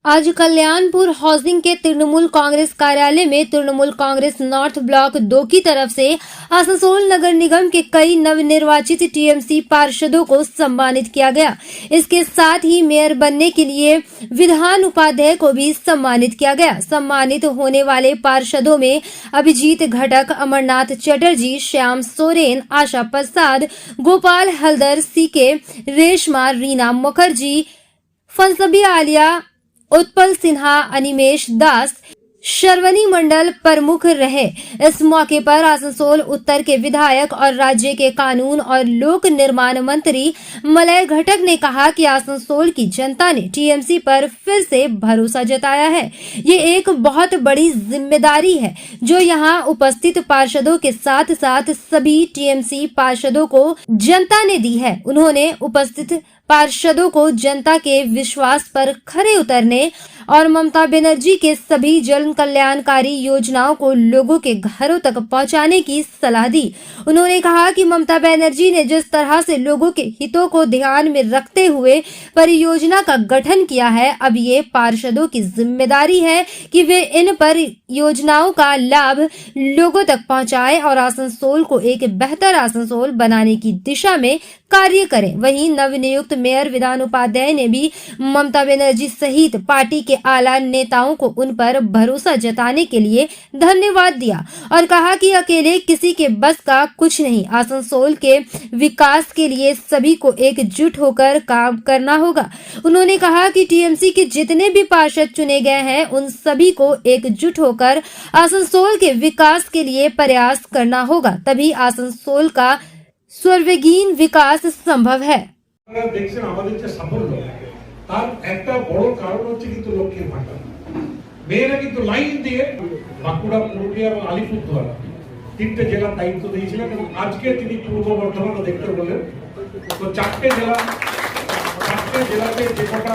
आज कल्याणपुर हाउसिंग के तृणमूल कांग्रेस कार्यालय में तृणमूल कांग्रेस नॉर्थ ब्लॉक 2 की तरफ से आसनसोल नगर निगम के कई नवनिर्वाचित टीएमसी पार्षदों को सम्मानित किया गया। इसके साथ ही मेयर बनने के लिए विधान उपाध्याय को भी सम्मानित किया गया। सम्मानित होने वाले पार्षदों में अभिजीत घटक, अमरनाथ चटर्जी, श्याम सोरेन, आशा प्रसाद, गोपाल हल्दर, सीके, रेशमा, रीना मुखर्जी, फंसबी आलिया, उत्पल सिन्हा, अनिमेश दास, शर्वणी मंडल प्रमुख रहे। इस मौके पर आसनसोल उत्तर के विधायक और राज्य के कानून और लोक निर्माण मंत्री मलय घटक ने कहा कि आसनसोल की जनता ने टीएमसी पर फिर से भरोसा जताया है। ये एक बहुत बड़ी जिम्मेदारी है जो यहाँ उपस्थित पार्षदों के साथ साथ सभी टीएमसी पार्षदों को जनता ने दी है। उन्होंने उपस्थित पार्षदों को जनता के विश्वास पर खरे उतरने और ममता बनर्जी के सभी जन कल्याणकारी योजनाओं को लोगों के घरों तक पहुंचाने की सलाह दी। उन्होंने कहा कि ममता बनर्जी ने जिस तरह से लोगों के हितों को ध्यान में रखते हुए परियोजना का गठन किया है, अब ये पार्षदों की जिम्मेदारी है कि वे इन परियोजनाओं का लाभ लोगों तक पहुंचाएं और आसनसोल को एक बेहतर आसनसोल बनाने की दिशा में कार्य करें। वहीं नवनियुक्त मेयर विधान उपाध्याय ने भी ममता बनर्जी सहित पार्टी के आला नेताओं को उन पर भरोसा जताने के लिए धन्यवाद दिया और कहा कि अकेले किसी के बस का कुछ नहीं, आसनसोल के विकास के लिए सभी को एकजुट होकर काम करना होगा। उन्होंने कहा कि टीएमसी के जितने भी पार्षद चुने गए हैं उन सभी को एकजुट होकर आसनसोल के विकास के लिए प्रयास करना होगा, तभी आसनसोल का सर्वगीन विकास संभव है। দেখছেন আমাদের যে সাফল্য তার একটা বড় কারণ হচ্ছে কিন্তু লক্ষ্মীর ভান্ডার। মেয়েরা কিন্তু লাইন দিয়ে বাঁকুড়া, পুরুলিয়া এবং আলিপুরদুয়ার 3টে জেলার দায়িত্ব দিয়েছিলেন এবং আজকে তিনি পূর্ব বর্ধমানও দেখতে বললেন। তো 4টে জেলাতে যে কটা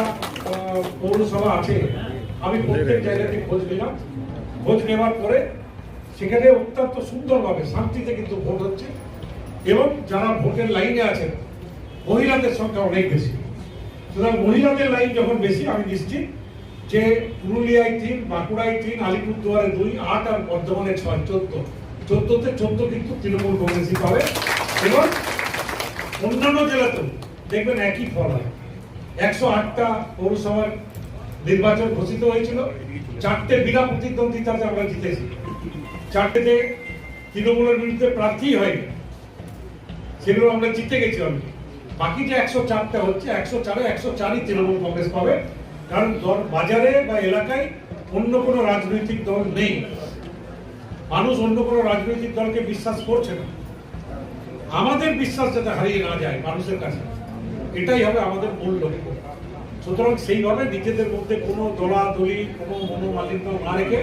পৌরসভা আছে আমি প্রত্যেক জায়গাতে খোঁজ নিলাম। খোঁজ নেওয়ার পরে সেখানে অত্যন্ত সুন্দরভাবে শান্তিতে কিন্তু ভোট হচ্ছে এবং যারা ভোটের লাইনে আছেন মহিলাদের সংখ্যা অনেক বেশি। সুতরাং মহিলাদের লাইন যখন বেশি, আমি নিশ্চিত যে পুরুলিয়ায় 3, বাঁকুড়ায় 3, আলিপুরদুয়ারে 2, 8 আর বর্ধমানে 6, 14তে 14 কিন্তু তৃণমূল কংগ্রেসই পাবে এবং অন্যান্য জেলাতেও দেখবেন একই ফল হয়। 108টা পৌরসভার নির্বাচন ঘোষিত হয়েছিল, 4টে বিনা প্রতিদ্বন্দ্বিতাতে আমরা জিতেছি, 4টেতে তৃণমূলের বিরুদ্ধে প্রার্থী হয়নি, সেগুলো আমরা জিতে গেছি অলরেডি। বাকি যে 104টা হচ্ছে 104-এ 104ই তৃণমূল কংগ্রেস পাবে, কারণ বাজারে বা এলাকায় অন্য কোনো রাজনৈতিক দল নেই। মানুষ অন্য কোনো রাজনৈতিক দলকে বিশ্বাস করছে না। আমাদের বিশ্বাস যাতে হারিয়ে না যায় মানুষের কাছে, এটাই হবে আমাদের মূল লক্ষ্য। সুতরাং সেইভাবে নিজেদের মধ্যে কোনো দলাদলি, কোনো মনোমালিন্য না রেখে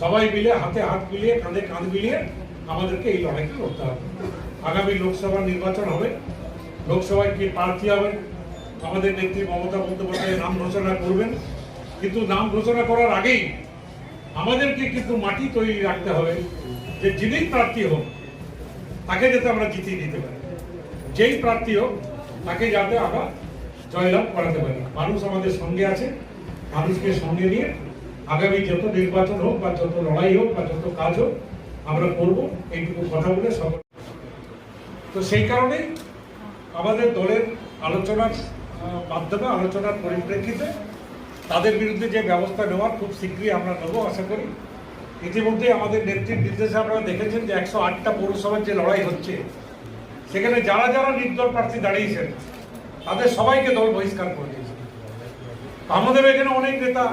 সবাই মিলে হাতে হাত মিলিয়ে, কাঁধে কাঁধ মিলিয়ে আমাদেরকে এই লড়াইকে করতে হবে। আগামী লোকসভা নির্বাচন হবে, লোকসভায় কে প্রার্থী হবেন আমাদের নেত্রী মমতা বন্দ্যোপাধ্যায় নাম ঘোষণা করবেন, কিন্তু নাম ঘোষণা করার আগেই আমাদেরকে কিন্তু মাটি তৈরি রাখতে হবে যে যিনি প্রার্থী হোক তাকে যাতে আমরা জিতিয়ে দিতে পারি, যেই প্রার্থী হোক তাকে যাতে আমরা জয়লাভ করাতে পারি। মানুষ আমাদের সঙ্গে আছে, মানুষকে সঙ্গে নিয়ে আগামী যত নির্বাচন হোক বা যত লড়াই হোক বা যত কাজ হোক আমরা করবো, এইটুকু কথা বলে সকল। তো সেই কারণেই আমাদের দলের আলোচনার মাধ্যমে, আলোচনার পরিপ্রেক্ষিতে তাদের বিরুদ্ধে যে ব্যবস্থা নেওয়ার খুব শীঘ্রই আমরা নেব আশা করি। ইতিমধ্যে আমাদের নেত্রীর নির্দেশে আপনারা দেখেছেন যে 108টা পৌরসভার যে লড়াই হচ্ছে সেখানে যারা যারা নির্দল প্রার্থী দাঁড়িয়েছেন তাদের সবাইকে দল বহিষ্কার করে দিয়েছে। আমাদের এখানে অনেক নেতা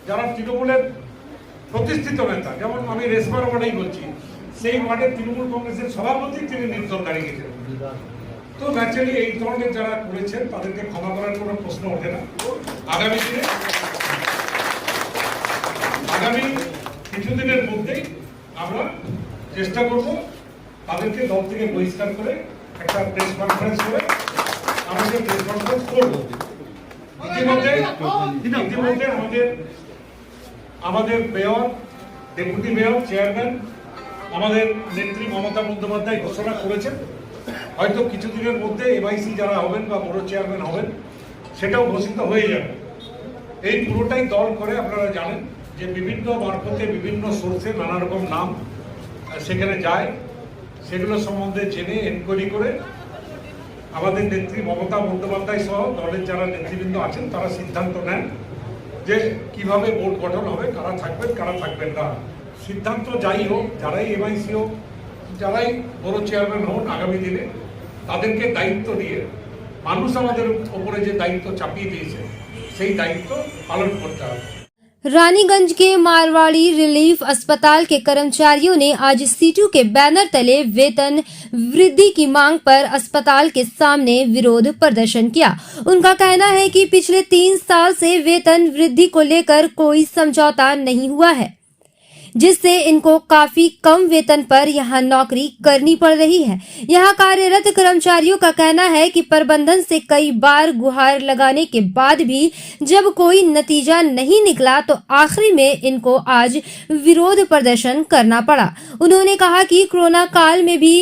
যারা তৃণমূলের প্রতিষ্ঠিত নেতা, যেমন আমি রেশমার ওয়ার্ডেই বলছি, সেই ওয়ার্ডের তৃণমূল কংগ্রেসের সভাপতি তিনি নির্দল দাঁড়িয়ে গেছেন। তো ন্যাচারালি এই ধরনের যারা করেছেন তাদেরকে ক্ষমা করার কোনো প্রশ্ন ওঠে না। আগামী দিনে, আগামী কিছুদিনের মধ্যেই আমরা চেষ্টা করব তাদেরকে দল থেকে বহিষ্কার করে একটা প্রেস কনফারেন্স করে আমাদের প্রেস কনফারেন্স করবো। ইতিমধ্যে আমাদের মেয়র, ডেপুটি মেয়র, চেয়ারম্যান আমাদের নেত্রী মমতা বন্দ্যোপাধ্যায় ঘোষণা করেছেন, হয়তো কিছুদিনের মধ্যে এমআইসি যারা হবেন বা বড় চেয়ারম্যান হবেন সেটাও ঘোষিত হয়ে যাবে। এই পুরোটাই দল করে, আপনারা জানেন যে বিভিন্ন মারফতে বিভিন্ন সোর্সে নানা রকম নাম সেখানে যায়, সেগুলো সম্বন্ধে জেনে এনকোয়ারি করে আমাদের নেত্রী মমতা বন্দ্যোপাধ্যায় সহ দলের যারা নেতৃবৃন্দ আছেন তারা সিদ্ধান্ত নেন যে কিভাবে বোর্ড গঠন হবে, কারা থাকবেন কারা থাকবেন না। সিদ্ধান্ত যাই হোক, যারাই এমআইসি হোক, যারাই বড় চেয়ারম্যান হন আগামী দিনে, তাদেরকে দায়িত্ব দিয়ে মানুষ আমাদের ওপরে যে দায়িত্ব চাপিয়ে দিয়েছে সেই দায়িত্ব পালন করতে হবে। रानीगंज के मारवाड़ी रिलीफ अस्पताल के कर्मचारियों ने आज सीटू के बैनर तले वेतन वृद्धि की मांग पर अस्पताल के सामने विरोध प्रदर्शन किया। उनका कहना है कि पिछले 3 साल से वेतन वृद्धि को लेकर कोई समझौता नहीं हुआ है, जिससे इनको काफी कम वेतन पर यहां नौकरी करनी पड़ रही है। यहां कार्यरत कर्मचारियों का कहना है कि प्रबंधन से कई बार गुहार लगाने के बाद भी जब कोई नतीजा नहीं निकला तो आखिरी में इनको आज विरोध प्रदर्शन करना पड़ा। उन्होंने कहा कि कोरोना काल में भी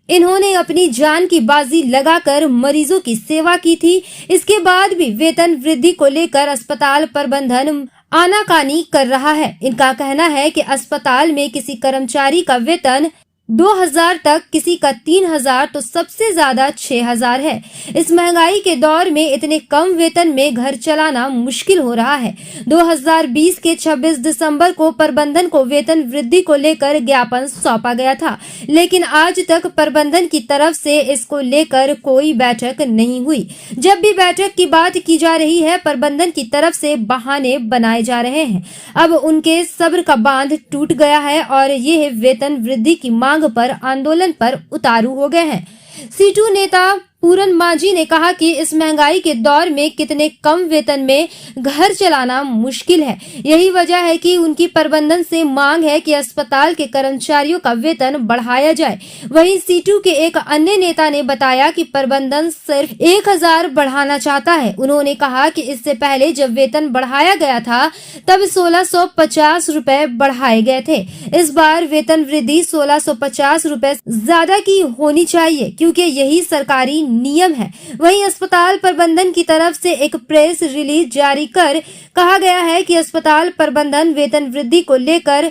इन्होंने अपनी जान की बाजी लगाकर मरीजों की सेवा की थी। इसके बाद भी वेतन वृद्धि को लेकर अस्पताल प्रबंधन आनाकानी कर रहा है। इनका कहना है कि अस्पताल में किसी कर्मचारी का वेतन 2000 तक, किसी का 3000 तो सबसे ज्यादा 6000 है। इस महंगाई के दौर में इतने कम वेतन में घर चलाना मुश्किल हो रहा है। 2020 के 26 दिसंबर को प्रबंधन को वेतन वृद्धि को लेकर ज्ञापन सौंपा गया था, लेकिन आज तक प्रबंधन की तरफ से इसको लेकर कोई बैठक नहीं हुई। जब भी बैठक की बात की जा रही है, प्रबंधन की तरफ से बहाने बनाए जा रहे हैं। अब उनके सब्र का बांध टूट गया है और ये वेतन वृद्धि की मांग पर आंदोलन पर उतारू हो गए हैं। सीटू नेता पूरन मांझी ने कहा कि इस महंगाई के दौर में कितने कम वेतन में घर चलाना मुश्किल है। यही वजह है कि उनकी प्रबंधन से मांग है कि अस्पताल के कर्मचारियों का वेतन बढ़ाया जाए। वहीं सीटू के एक अन्य नेता ने बताया कि प्रबंधन सिर्फ 1000 बढ़ाना चाहता है। उन्होंने कहा कि इससे पहले जब वेतन बढ़ाया गया था तब 1650 रुपए बढ़ाए गए थे। इस बार वेतन वृद्धि 1650 रुपए ज्यादा की होनी चाहिए, क्योंकि यही सरकारी नियम है। वहीं अस्पताल प्रबंधन की तरफ से एक प्रेस रिलीज जारी कर कहा गया है कि अस्पताल प्रबंधन वेतन वृद्धि को लेकर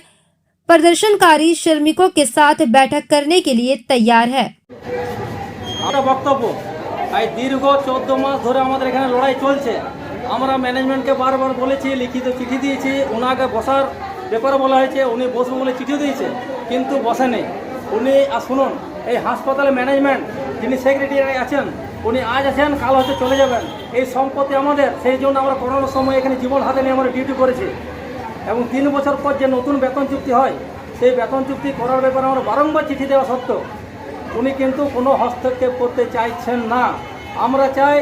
प्रदर्शनकारी श्रमिकों के साथ बैठक करने के लिए तैयार है। বক্তব্য এই দীর্ঘ 14 মাস ধরে আমাদের এখানে লড়াই চলছে। আমরা ম্যানেজমেন্টকে বারবার বলেছি, লিখিত চিঠি দিয়েছি, ওনাকে বসার ব্যাপারে বলা হয়েছে, উনি বসবো বলে চিঠি দিয়েছে কিন্তু বসেনি উনি। আর শুনুন, এই হাসপাতালে ম্যানেজমেন্ট যিনি সেক্রেটারি আছেন উনি আজ আছেন, কাল হয়তো চলে যাবেন। এই সম্পত্তি আমাদের, সেই জন্য আমরা করোনার সময় এখানে জীবন হাতে নিয়ে আমরা ডিউটি করেছি এবং 3 বছর পর যে নতুন বেতন চুক্তি হয় সেই বেতন চুক্তি করার ব্যাপারে আমরা বারংবার চিঠি দেওয়া সত্ত্বেও উনি কিন্তু কোনো হস্তক্ষেপ করতে চাইছেন না। আমরা চাই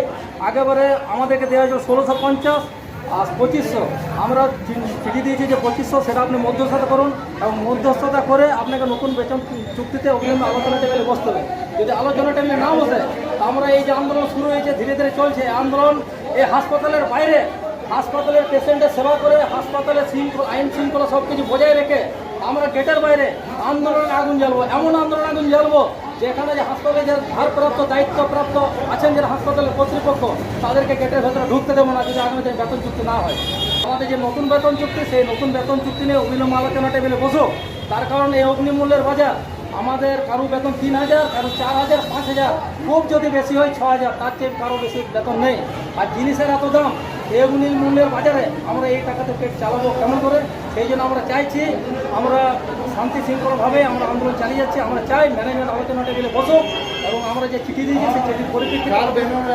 আগেবারে আমাদেরকে দেওয়া হয়েছিল 1650 আর 2500, আমরা চিঠি দিয়েছি যে 2500 সেটা আপনি মধ্যস্থতা করুন এবং মধ্যস্থতা করে আপনাকে নতুন বেতন চুক্তিতে অগ্রিম আলোচনা টেবিলে বসতে হবে। যদি আলোচনা টেবিলে না বসে আমরা এই যে আন্দোলন শুরু হয়েছে ধীরে ধীরে চলছে, আন্দোলন এই হাসপাতালের বাইরে হাসপাতালের পেশেন্টের সেবা করে হাসপাতালের আইন শৃঙ্খলা সব কিছু বজায় রেখে আমরা গেটের বাইরে আন্দোলনে আগুন জ্বালবো। এমন আন্দোলন আগুন জ্বালবো যেখানে যে হাসপাতালে যে ভারপ্রাপ্ত দায়িত্বপ্রাপ্ত আছেন যারা হাসপাতালের কর্তৃপক্ষ তাদেরকে গেটের ভেতরে ঢুকতে দেবো না যদি আগামী দিন বেতন চুক্তি না হয়। আমাদের যে নতুন বেতন চুক্তি সেই নতুন বেতন চুক্তি নিয়ে অবিলম্ব আলোচনা টেবিলে বসো। তার কারণ এই অগ্নিমূল্যের বাজার আমাদের কারো বেতন 3000, কারো 4000, 5000, খুব যদি বেশি হয় 6000, তার চেয়ে কারো বেশি বেতন নেই। আর জিনিসের এত দাম, এই অগ্নিমূল্যের বাজারে আমরা এই টাকাতে পেট চালাবো কেমন করে? সেই জন্য আমরা চাইছি, আমরা শান্তি শৃঙ্খলাভাবে আমরা আন্দোলন চালিয়ে যাচ্ছি। আমরা চাই ম্যানেজমেন্ট আলোচনা টেবিলে বসুক এবং আমরা যে চিঠি দিয়েছি সেই চিঠির পরিপ্রেক্ষিতে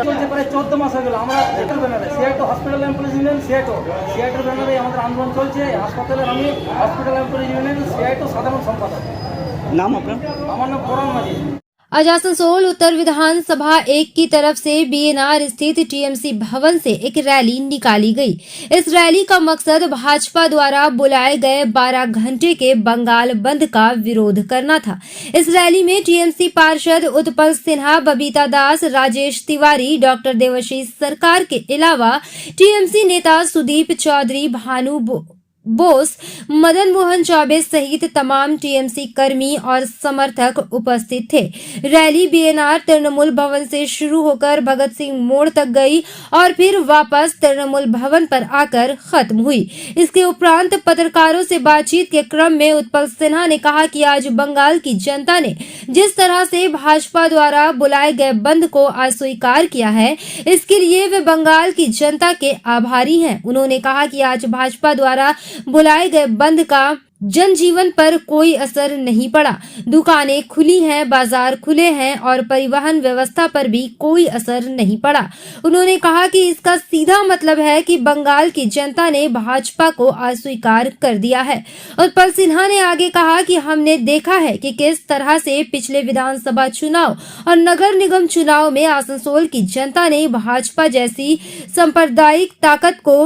চলছে প্রায় 14 মাস হয়ে গেল। আমরা সিআইটো ব্যানারে, সিআইটো হসপিটাল এমপ্লয়িজ ইউনিয়ন, সিআইটোর ব্যানারে আমাদের আন্দোলন চলছে। হাসপাতালের আমি হসপিটাল এমপ্লয়িজ ইউনিয়ন সিআইটো সাধারণ সম্পাদক। नाम अपना? আমার নাম করণ মাঝি। आज आसनसोल उत्तर विधानसभा 1 की तरफ से बीएनआर स्थित टीएमसी भवन से एक रैली निकाली गई। इस रैली का मकसद भाजपा द्वारा बुलाए गए 12 घंटे के बंगाल बंद का विरोध करना था। इस रैली में टीएमसी पार्षद उत्पल सिन्हा, बबीता दास, राजेश तिवारी, डॉक्टर देवाशीष सरकार के अलावा टीएमसी नेता सुदीप चौधरी, भानु बोस, मदन मोहन चौबे सहित तमाम टीएमसी कर्मी और समर्थक उपस्थित थे। रैली बीएनआर तृणमूल भवन से शुरू होकर भगत सिंह मोड़ तक गई और फिर वापस तृणमूल भवन पर आकर खत्म हुई। इसके उपरांत पत्रकारों से बातचीत के क्रम में उत्पल सिन्हा ने कहा कि आज बंगाल की जनता ने जिस तरह से भाजपा द्वारा बुलाए गए बंद को अस्वीकार किया है, इसके लिए वे बंगाल की जनता के आभारी हैं। उन्होंने कहा कि आज भाजपा द्वारा बुलाए गए बंद का जनजीवन पर कोई असर नहीं पड़ा। दुकानें खुली हैं, बाजार खुले हैं और परिवहन व्यवस्था पर भी कोई असर नहीं पड़ा। उन्होंने कहा कि इसका सीधा मतलब है कि बंगाल की जनता ने भाजपा को अस्वीकार कर दिया है। उत्पल सिन्हा ने आगे कहा कि हमने देखा है कि किस तरह से पिछले विधानसभा चुनाव और नगर निगम चुनाव में आसनसोल की जनता ने भाजपा जैसी सांप्रदायिक ताकत को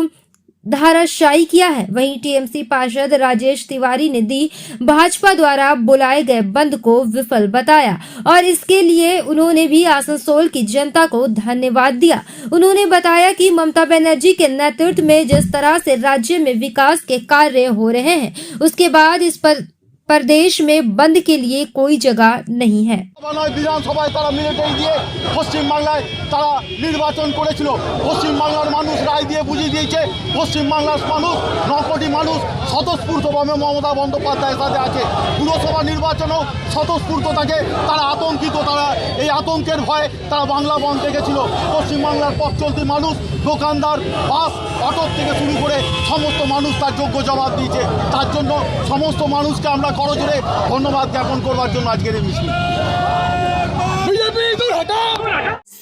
धाराशायी किया है। वहीं टीएमसी पार्षद राजेश तिवारी ने दी भाजपा द्वारा बुलाए गए बंद को विफल बताया और इसके लिए उन्होंने भी आसनसोल की जनता को धन्यवाद दिया। उन्होंने बताया कि ममता बनर्जी के नेतृत्व में जिस तरह से राज्य में विकास के कार्य हो रहे हैं, उसके बाद इस पर प्रदेश में बंद के लिए कोई जगह नहीं है। বিধানসভায় তারা মিলিটারি দিয়ে পশ্চিমবাংলায় তারা নির্বাচন করেছিল। পশ্চিমবাংলার মানুষ রায় দিয়ে বুঝিয়ে দিয়েছে পশ্চিমবাংলার মানুষ 9 কোটি মানুষ স্বতঃস্ফূর্তভাবে মমতা বন্দ্যোপাধ্যায়ের সাথে আছে। পুরসভা নির্বাচনেও স্বতঃস্ফূর্ত থাকে, তারা আতঙ্কিত, তারা এই আতঙ্কের ভয়ে তারা বাংলা বন্ধ রেখেছিল। পশ্চিমবাংলার পথ চলতি মানুষ, দোকানদার, বাস, অটো থেকে শুরু করে সমস্ত মানুষ তার যোগ্য জবাব দিয়েছে। তার জন্য সমস্ত মানুষকে আমরা করজোড়ে ধন্যবাদ জ্ঞাপন করবার জন্য আজকের এই মিছিল।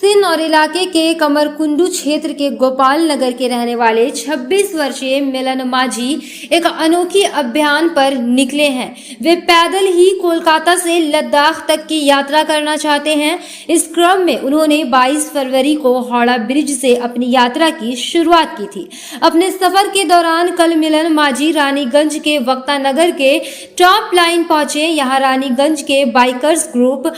सिन और इलाके के कमरकुंडू क्षेत्र के गोपाल नगर के रहने वाले 26 वर्षीय मिलन माझी एक अनोखी अभियान पर निकले हैं। वे पैदल ही कोलकाता से लद्दाख तक की यात्रा करना चाहते हैं। इस क्रम में उन्होंने 22 फरवरी को हावड़ा ब्रिज से अपनी यात्रा की शुरुआत की थी। अपने सफर के दौरान कल मिलन माझी रानीगंज के वक्ता नगर के टॉप लाइन पहुंचे। यहाँ रानीगंज के बाइकर्स ग्रुप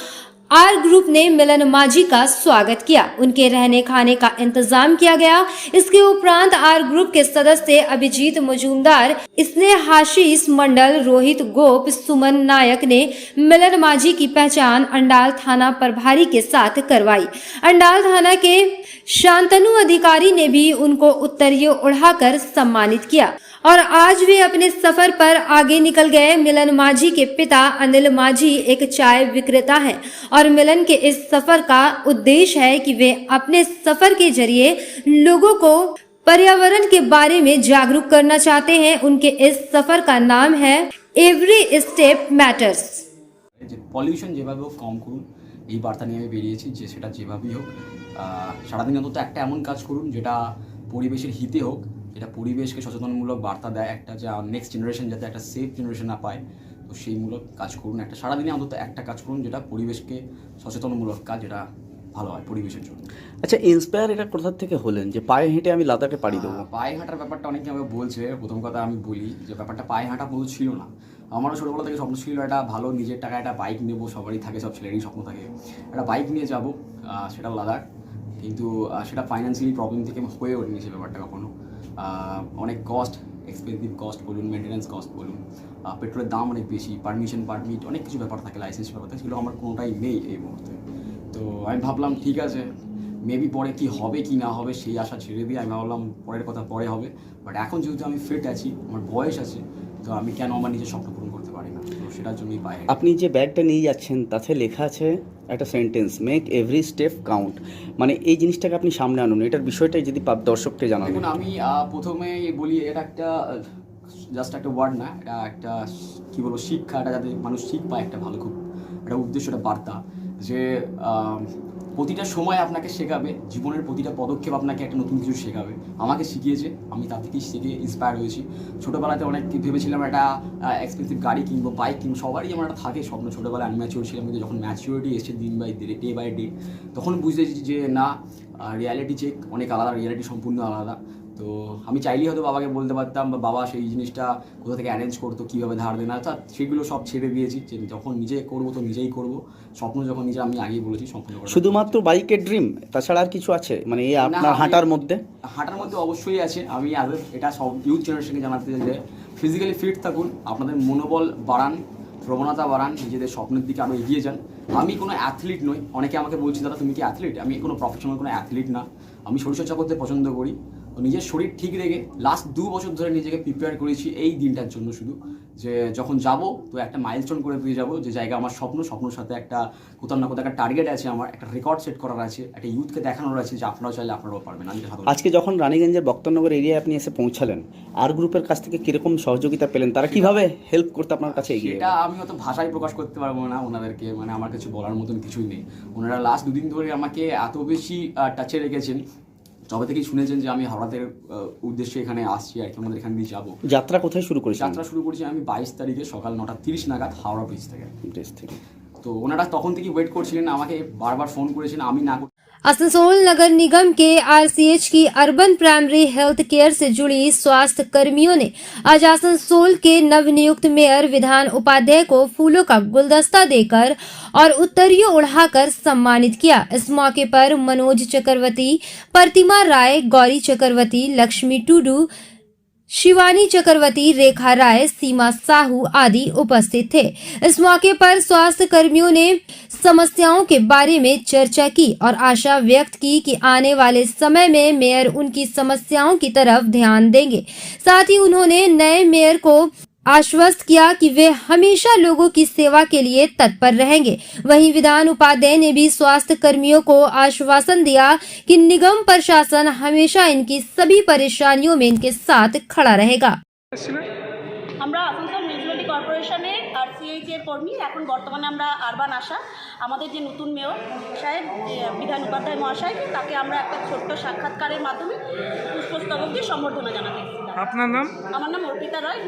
आर ग्रुप ने मिलन माझी का स्वागत किया। उनके रहने खाने का इंतजाम किया गया। इसके उपरांत आर ग्रुप के सदस्य अभिजीत मजूमदार, स्नेहाशीष मंडल, रोहित गोप, सुमन नायक ने मिलन माझी की पहचान अंडाल थाना प्रभारी के साथ करवाई। अंडाल थाना के शांतनु अधिकारी ने भी उनको उत्तरीय उड़ाकर सम्मानित किया और आज वे अपने सफर पर आगे निकल गए। मिलन माझी के पिता अनिल माझी एक चाय विक्रेता हैं और मिलन के इस सफर का उद्देश्य है कि वे अपने सफर के जरिए लोगों को पर्यावरण के बारे में जागरूक करना चाहते हैं। उनके इस सफर का नाम है एवरी स्टेप मैटर्स। পলিউশন যেভাবে হোক কম করুন, এই বার্তা নিয়ে আমি বেরিয়েছি যে সেটা যেভাবেই হোক সারাদিন অন্তত একটা এমন কাজ করুন যেটা পরিবেশের হিতে হোক, এটা পরিবেশকে সচেতনমূলক বার্তা দেয়, একটা যা নেক্সট জেনারেশন যাতে একটা সেফ জেনারেশন না পায়, তো সেইমূলক কাজ করুন। একটা সারাদিনে অন্তত একটা কাজ করুন যেটা পরিবেশকে সচেতনমূলক কাজ, যেটা ভালো হয় পরিবেশের জন্য। আচ্ছা, ইন্সপায়ার এটা কোথা থেকে হলেন যে পায়ে হেঁটে আমি লাদাখে পাড়ি দেবো? পায়ে হাঁটার ব্যাপারটা অনেকে আমাকে বলছে। প্রথম কথা আমি বলি যে ব্যাপারটা পায়ে হাঁটা পুরো ছিল না। আমারও ছোটোবেলা থেকে স্বপ্ন ছিল একটা ভালো নিজের টাকা একটা বাইক নেবো, সবারই থাকে, সব ছেলেরই স্বপ্ন থাকে একটা বাইক নিয়ে যাবো, সেটা লাদাখ। কিন্তু সেটা ফাইন্যান্সিয়ালি প্রবলেম থেকে হয়ে ওঠেনি সে ব্যাপারটা কখনো। অনেক কস্ট, এক্সপেন্সিভ কস্ট বলুন, মেনটেন্যান্স কস্ট বলুন, পেট্রোলের দাম অনেক বেশি, পারমিট অনেক কিছু ব্যাপার থাকে, লাইসেন্স ব্যাপার থাকে, সেগুলো আমার কোনোটাই নেই এই মুহূর্তে। তো আমি ভাবলাম ঠিক আছে, মেবি পরে কি হবে কি না হবে সেই আশা ছেড়ে দিয়ে আমি ভাবলাম পরের কথা পরে হবে। বাট এখন যেহেতু আমি ফিট আছি, আমার বয়স আছে, তো আমি কেন আমার নিজের স্বপ্ন পূরণ করতে পারি না, তো সেটার জন্যই পাই। আপনি যে ব্যাগটা নিয়ে যাচ্ছেন তাতে লেখা আছে একটা sentence, make every step count, মানে এই জিনিসটাকে আপনি সামনে আনুন, এটার বিষয়টাই যদি দর্শককে জানান। দেখুন, আমি প্রথমে বলি এটা একটা জাস্ট একটা ওয়ার্ড না, এটা একটা কী বলবো শিক্ষা, এটা যাতে মানুষ শিখ পায়, একটা ভালো খুব একটা উদ্দেশ্য, একটা বার্তা যে প্রতিটা সময় আপনাকে শেখাবে, জীবনের প্রতিটা পদক্ষেপ আপনাকে একটা নতুন কিছু শেখাবে। আমাকে শিখিয়েছে, আমি তার থেকেই শিখে ইন্সপায়ার হয়েছি। ছোটোবেলাতে অনেক ভেবেছিলাম একটা এক্সপেন্সিভ গাড়ি কিনবো, বাইক কিনবো, সবারই আমার একটা থাকে স্বপ্ন। ছোটোবেলায় আনম্যাচিওর ছিলাম, কিন্তু যখন ম্যাচিওরিটি এসেছে দিন বাই ডে বাই ডে, তখন বুঝতেছি যে না, রিয়ালিটি চেক অনেক আলাদা, রিয়ালিটি সম্পূর্ণ আলাদা। তো তো আমি চাইলেই হয়তো বাবাকে বলতে পারতাম, বা বাবা সেই জিনিসটা কোথা থেকে অ্যারেঞ্জ করতো, কীভাবে ধার দেনা, অর্থাৎ সেগুলো সব ছেড়ে দিয়েছি যে যখন নিজে করবো তো নিজেই করবো। স্বপ্ন যখন নিজে, আমি আগেই বলেছি সম্পূর্ণ করা। শুধুমাত্র বাইকের ড্রিম, তাছাড়া আর কিছু আছে মানে এই আপনার আমি- হাঁটার মধ্যে? হাঁটার মধ্যে অবশ্যই আছে। আমি এটা সব ইউথ জেনারেশনকে জানাতে চাই যে ফিজিক্যালি ফিট থাকুন, আপনাদের মনোবল বাড়ান, প্রবণতা বাড়ান, নিজেদের স্বপ্নের দিকে আরও এগিয়ে যান। আমি কোনো অ্যাথলিট নই, অনেকে আমাকে বলছে দাদা তুমি কি অ্যাথলিট? আমি কোনো প্রফেশনাল কোনো অ্যাথলিট না। আমি শরীরচর্চা করতে পছন্দ করি। তো নিজের শরীর ঠিক রেখে লাস্ট 2 বছর ধরে নিজেকে প্রিপেয়ার করেছি এই দিনটার জন্য, শুধু যে যখন যাব তো একটা মাইলস্টোন করে পেয়ে যাবো, যে জায়গা আমার স্বপ্নের সাথে একটা কোথাও না কোথাও একটা টার্গেট আছে, আমার একটা রেকর্ড সেট করার আছে, একটা ইউথকে দেখানোর আছে যে আপনারাও চাইলে আপনারাও পারবেন। আমি আজকে যখন রানীগঞ্জের বক্তনগর এরিয়ায় আপনি এসে পৌঁছালেন, আর গ্রুপের কাছ থেকে কীরকম সহযোগিতা পেলেন? তারা কিভাবে হেল্প করতে আপনার কাছে এগিয়ে এটা আমি হয়তো ভাষায় প্রকাশ করতে পারবো না ওনাদেরকে, মানে আমার কিছু বলার মতন কিছুই নেই। ওনারা লাস্ট 2 দিন ধরে আমাকে এত বেশি টাচে রেখেছেন, যবে থেকেই শুনেছেন যে আমি হাওড়াতের উদ্দেশ্যে এখানে আসছি আর কি, আমাদের এখান দিয়ে যাবো। যাত্রা কোথায় শুরু করেছেন? যাত্রা শুরু করেছি আমি 22 তারিখে সকাল 9:30 নাগাদ হাওড়া ব্রিজ থেকে। তো ওনারা তখন থেকেই ওয়েট করছিলেন, আমাকে বারবার ফোন করেছেন, আমি না आसनसोल नगर निगम के आरसीएच की अर्बन प्राइमरी हेल्थ केयर से जुड़ी स्वास्थ्य कर्मियों ने आज आसनसोल के नवनियुक्त मेयर विधान उपाध्याय को फूलों का गुलदस्ता देकर और उत्तरीय उड़ाकर सम्मानित किया। इस मौके पर मनोज चक्रवर्ती, प्रतिमा राय, गौरी चक्रवर्ती, लक्ष्मी टुडू, शिवानी चक्रवर्ती, रेखा राय, सीमा साहू आदि उपस्थित थे। इस मौके पर स्वास्थ्य कर्मियों ने समस्याओं के बारे में चर्चा की और आशा व्यक्त की कि आने वाले समय में मेयर उनकी समस्याओं की तरफ ध्यान देंगे। साथ ही उन्होंने नए मेयर को आश्वस्त किया कि वे हमेशा लोगों की सेवा के लिए तत्पर रहेंगे। वहीं विधान उपाध्याय ने भी स्वास्थ्य कर्मियों को आश्वासन दिया कि निगम प्रशासन हमेशा इनकी सभी परेशानियों में इनके साथ खड़ा रहेगा। আমরা আসানসোল মিউনিসিপ্যালিটি কর্পোরেশনের আরসিএইচ এর কর্মী। এখন বর্তমানে আমরা আরবান আশা। আমাদের যে নতুন মেয়র সাহেব বিধান উপাধ্যায় মহাশয়, তাকে আমরা একটা ছোট্ট সাক্ষাৎকারের মাধ্যমে পুষ্পস্তবক দিয়ে সম্বর্ধনা জানাতে এসেছিলাম। আপনার নাম? আমার নাম অর্পিতা রায়।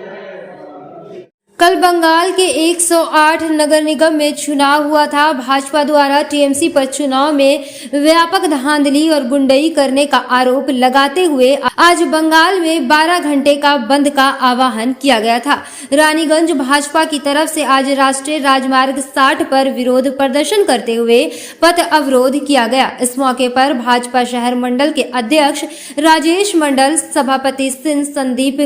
कल बंगाल के 108 नगर निगम में चुनाव हुआ था। भाजपा द्वारा टीएमसी पर चुनाव में व्यापक धांधली और गुंडई करने का आरोप लगाते हुए आज बंगाल में 12 घंटे का बंद का आह्वान किया गया था। रानीगंज भाजपा की तरफ से आज राष्ट्रीय राजमार्ग 60 पर विरोध प्रदर्शन करते हुए पथ अवरोध किया गया। इस मौके पर भाजपा शहर मंडल के अध्यक्ष राजेश मंडल, सभापति सिंह संदीप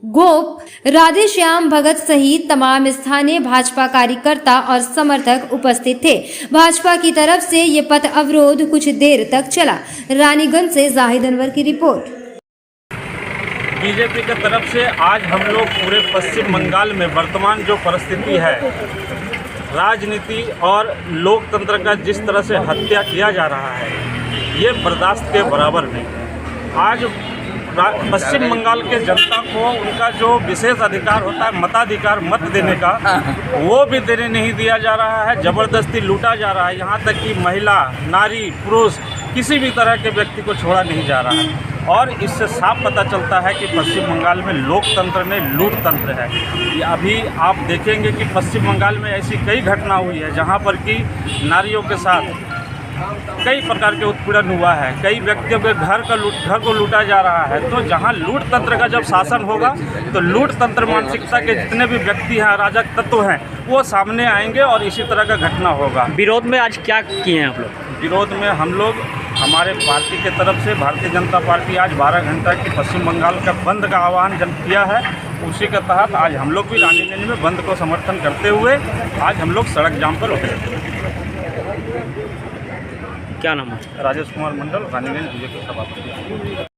गोप, राधेश्याम भगत सहित तमाम स्थानीय भाजपा कार्यकर्ता और समर्थक उपस्थित थे। भाजपा की तरफ से ये पथ अवरोध कुछ देर तक चला। रानीगंज से जाहिद अनवर की रिपोर्ट। बीजेपी की तरफ से आज हम लोग पूरे पश्चिम बंगाल में वर्तमान जो परिस्थिति है, राजनीति और लोकतंत्र का जिस तरह से हत्या किया जा रहा है, ये बर्दाश्त के बराबर नहीं। आज पश्चिम बंगाल के जनता को उनका जो विशेष अधिकार होता है मताधिकार, मत देने का, वो भी देने नहीं दिया जा रहा है। ज़बरदस्ती लूटा जा रहा है। यहाँ तक कि महिला, नारी, पुरुष, किसी भी तरह के व्यक्ति को छोड़ा नहीं जा रहा है। और इससे साफ पता चलता है कि पश्चिम बंगाल में लोकतंत्र में लूट तंत्र है। अभी आप देखेंगे कि पश्चिम बंगाल में ऐसी कई घटना हुई है जहाँ पर कि नारियों के साथ कई प्रकार के उत्पीड़न हुआ है, कई व्यक्तियों के घर को लूटा जा रहा है। तो जहां लूट तंत्र का जब शासन होगा तो लूट तंत्र मानसिकता के जितने भी व्यक्ति हैं, अराजक तत्व हैं, वो सामने आएंगे और इसी तरह का घटना होगा। विरोध में आज क्या किए हैं आप लोग? विरोध में हम लोग हमारे पार्टी के तरफ से भारतीय जनता पार्टी आज 12 घंटा की पश्चिम बंगाल का बंद का आह्वान किया है। उसी के तहत आज हम लोग भी रानीगंज में बंद को समर्थन करते हुए आज हम लोग सड़क जाम पर उतरे। क्या नाम है? राजेश कुमार मंडल, रानीगंज बीजेपी सभापति।